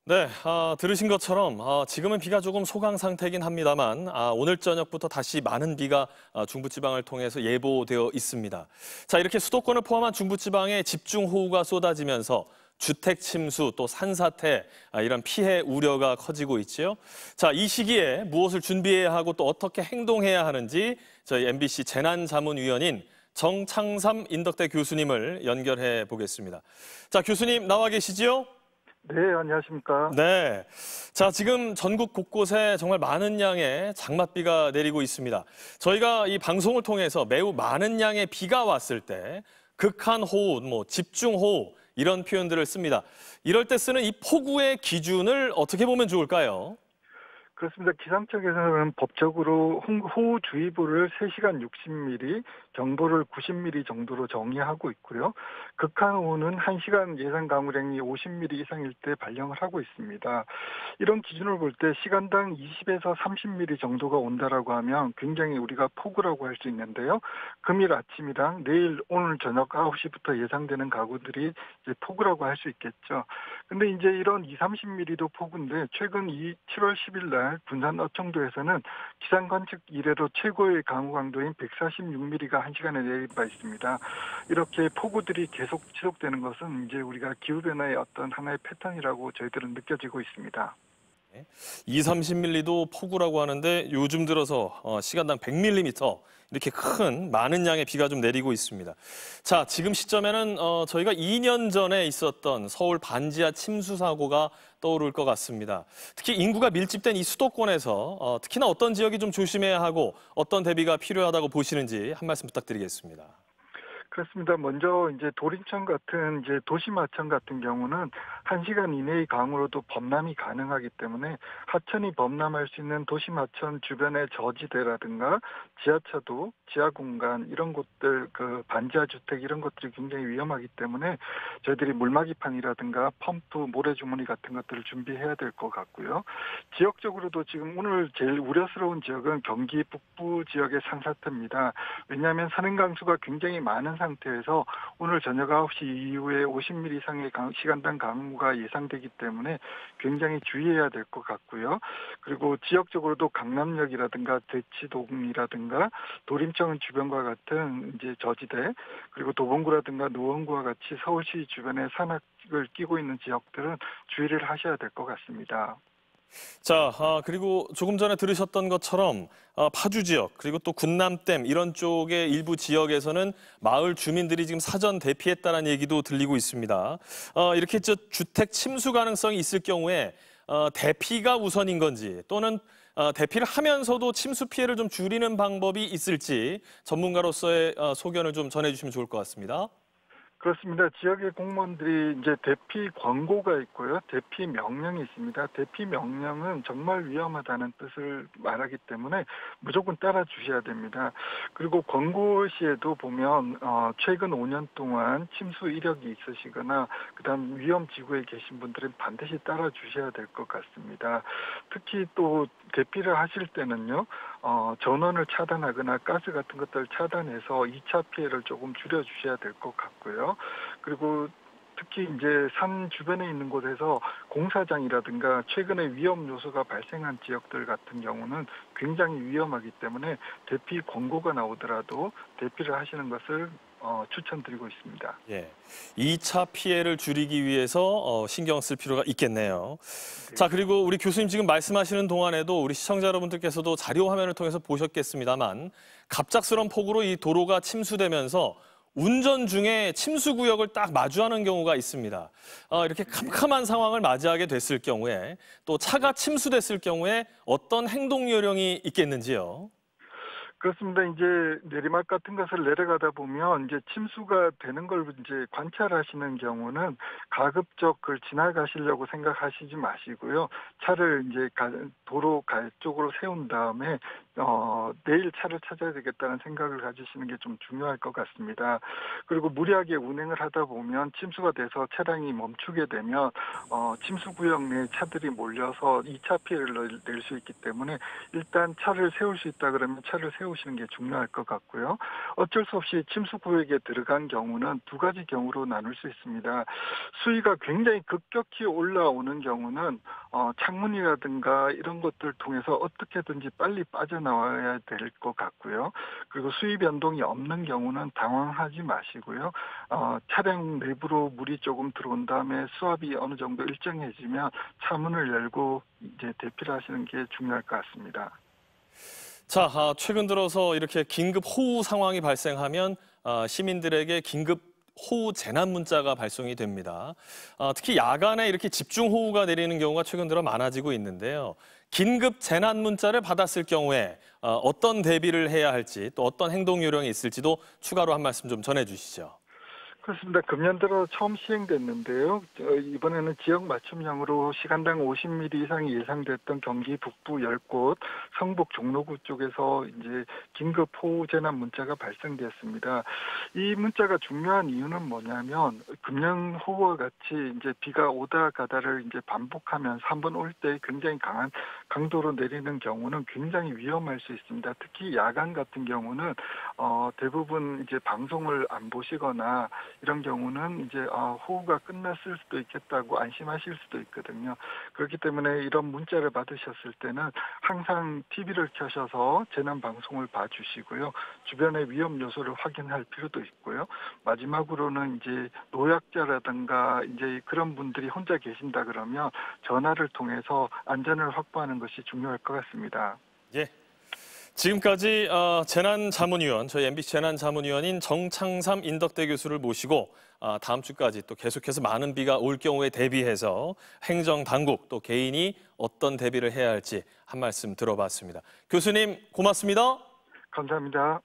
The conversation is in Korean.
네, 들으신 것처럼 지금은 비가 조금 소강 상태이긴 합니다만 오늘 저녁부터 다시 많은 비가 중부지방을 통해서 예보되어 있습니다. 자, 이렇게 수도권을 포함한 중부지방에 집중호우가 쏟아지면서 주택 침수 또 산사태 이런 피해 우려가 커지고 있지요. 자, 이 시기에 무엇을 준비해야 하고 또 어떻게 행동해야 하는지 저희 MBC 재난자문위원인 정창삼 인덕대 교수님을 연결해 보겠습니다. 자, 교수님 나와 계시지요? 네, 안녕하십니까. 네. 자, 지금 전국 곳곳에 정말 많은 양의 장맛비가 내리고 있습니다. 저희가 이 방송을 통해서 매우 많은 양의 비가 왔을 때 극한 호우, 집중호우 이런 표현들을 씁니다. 이럴 때 쓰는 이 폭우의 기준을 어떻게 보면 좋을까요? 그렇습니다. 기상청에서는 법적으로 호우주의보를 3시간 60mm, 경보를 90mm 정도로 정의하고 있고요. 극한호우는 1시간 예상 강우량이 50mm 이상일 때 발령을 하고 있습니다. 이런 기준을 볼 때 시간당 20에서 30mm 정도가 온다라고 하면 굉장히 우리가 폭우라고 할 수 있는데요. 금일 아침이랑 내일 오늘 저녁 9시부터 예상되는 가구들이 이제 폭우라고 할 수 있겠죠. 근데 이제 이런 2, 30mm도 폭우인데 최근 7월 10일 날 군산 어청도에서는 기상 관측 이래로 최고의 강우 강도인 146mm가 1시간에 내릴 바 있습니다. 이렇게 폭우들이 계속 지속되는 것은 이제 우리가 기후변화의 어떤 하나의 패턴이라고 저희들은 느껴지고 있습니다. 2, 30mm도 폭우라고 하는데 요즘 들어서 시간당 100mm 이렇게 많은 양의 비가 좀 내리고 있습니다. 자, 지금 시점에는 저희가 2년 전에 있었던 서울 반지하 침수 사고가 떠오를 것 같습니다. 특히 인구가 밀집된 이 수도권에서 특히나 어떤 지역이 좀 조심해야 하고 어떤 대비가 필요하다고 보시는지 한 말씀 부탁드리겠습니다. 그렇습니다. 먼저 이제 도림천 같은 이제 도심하천 같은 경우는 1시간 이내의 강우로도 범람이 가능하기 때문에 하천이 범람할 수 있는 도심하천 주변의 저지대라든가 지하차도, 지하공간 이런 곳들 그 반지하 주택 이런 것들이 굉장히 위험하기 때문에 저희들이 물막이판이라든가 펌프, 모래주머니 같은 것들을 준비해야 될 것 같고요. 지역적으로도 지금 오늘 제일 우려스러운 지역은 경기 북부 지역의 산사태입니다. 왜냐하면 산행강수가 굉장히 많은 상태에서 오늘 저녁 9시 이후에 50mm 이상의 시간당 강우가 예상되기 때문에 굉장히 주의해야 될 것 같고요. 그리고 지역적으로도 강남역이라든가 대치동이라든가 도림천 주변과 같은 이제 저지대 그리고 도봉구라든가 노원구와 같이 서울시 주변에 산악을 끼고 있는 지역들은 주의를 하셔야 될 것 같습니다. 자, 그리고 조금 전에 들으셨던 것처럼 파주 지역 그리고 또 군남댐 이런 쪽의 일부 지역에서는 마을 주민들이 지금 사전 대피했다는 얘기도 들리고 있습니다. 이렇게 주택 침수 가능성이 있을 경우에 대피가 우선인 건지 또는 대피를 하면서도 침수 피해를 좀 줄이는 방법이 있을지 전문가로서의 소견을 좀 전해주시면 좋을 것 같습니다. 그렇습니다. 지역의 공무원들이 이제 대피 권고가 있고요. 대피 명령이 있습니다. 대피 명령은 정말 위험하다는 뜻을 말하기 때문에 무조건 따라 주셔야 됩니다. 그리고 권고 시에도 보면 최근 5년 동안 침수 이력이 있으시거나 그다음 위험 지구에 계신 분들은 반드시 따라 주셔야 될 것 같습니다. 특히 또 대피를 하실 때는요. 전원을 차단하거나 가스 같은 것들을 차단해서 2차 피해를 조금 줄여 주셔야 될 것 같고요. 그리고 특히 이제 산 주변에 있는 곳에서 공사장이라든가 최근에 위험 요소가 발생한 지역들 같은 경우는 굉장히 위험하기 때문에 대피 권고가 나오더라도 대피를 하시는 것을 추천드리고 있습니다. 예, 2차 피해를 줄이기 위해서 신경 쓸 필요가 있겠네요. 자, 네. 그리고 우리 교수님 지금 말씀하시는 동안에도 우리 시청자 여러분들께서도 자료 화면을 통해서 보셨겠습니다만 갑작스런 폭우로 이 도로가 침수되면서 운전 중에 침수 구역을 딱 마주하는 경우가 있습니다. 이렇게 캄캄한 상황을 맞이하게 됐을 경우에 또 차가 침수됐을 경우에 어떤 행동 요령이 있겠는지요? 그렇습니다. 이제 내리막 같은 것을 내려가다 보면 이제 침수가 되는 걸 이제 관찰하시는 경우는 가급적 그걸 지나가시려고 생각하시지 마시고요. 차를 이제 도로 쪽으로 세운 다음에 내일 차를 찾아야 되겠다는 생각을 가지시는 게 좀 중요할 것 같습니다. 그리고 무리하게 운행을 하다 보면 침수가 돼서 차량이 멈추게 되면 침수 구역 내 차들이 몰려서 2차 피해를 낼 수 있기 때문에 일단 차를 세울 수 있다 그러면 차를 세우 세우시는 게 중요할 것 같고요. 어쩔 수 없이 침수 구역에 들어간 경우는 두 가지 경우로 나눌 수 있습니다. 수위가 굉장히 급격히 올라오는 경우는 창문이라든가 이런 것들 통해서 어떻게든지 빨리 빠져나와야 될 것 같고요. 그리고 수위 변동이 없는 경우는 당황하지 마시고요. 차량 내부로 물이 조금 들어온 다음에 수압이 어느 정도 일정해지면 차문을 열고 이제 대피를 하시는 게 중요할 것 같습니다. 자, 최근 들어서 이렇게 긴급 호우 상황이 발생하면 시민들에게 긴급 호우 재난 문자가 발송이 됩니다. 특히 야간에 이렇게 집중 호우가 내리는 경우가 최근 들어 많아지고 있는데요. 긴급 재난 문자를 받았을 경우에 어떤 대비를 해야 할지 또 어떤 행동 요령이 있을지도 추가로 한 말씀 좀 전해주시죠. 그렇습니다. 금년 들어 처음 시행됐는데요. 이번에는 지역 맞춤형으로 시간당 50mm 이상이 예상됐던 경기 북부 10곳, 성북 종로구 쪽에서 이제 긴급 호우 재난 문자가 발생됐습니다. 이 문자가 중요한 이유는 뭐냐면 금년 호우와 같이 이제 비가 오다 가다를 이제 반복하면서 한 번 올 때 굉장히 강한 강도로 내리는 경우는 굉장히 위험할 수 있습니다. 특히 야간 같은 경우는 대부분 이제 방송을 안 보시거나 이런 경우는 이제 호우가 끝났을 수도 있겠다고 안심하실 수도 있거든요. 그렇기 때문에 이런 문자를 받으셨을 때는 항상 TV를 켜셔서 재난 방송을 봐주시고요. 주변의 위험 요소를 확인할 필요도 있고요. 마지막으로는 이제 노약자라든가 이제 그런 분들이 혼자 계신다 그러면 전화를 통해서 안전을 확보하는 것이 중요할 것 같습니다. 예. 지금까지 재난자문위원, 저희 MBC 재난자문위원인 정창삼 인덕대 교수를 모시고 다음 주까지 또 계속해서 많은 비가 올 경우에 대비해서 행정당국 또 개인이 어떤 대비를 해야 할지 한 말씀 들어봤습니다. 교수님 고맙습니다. 감사합니다.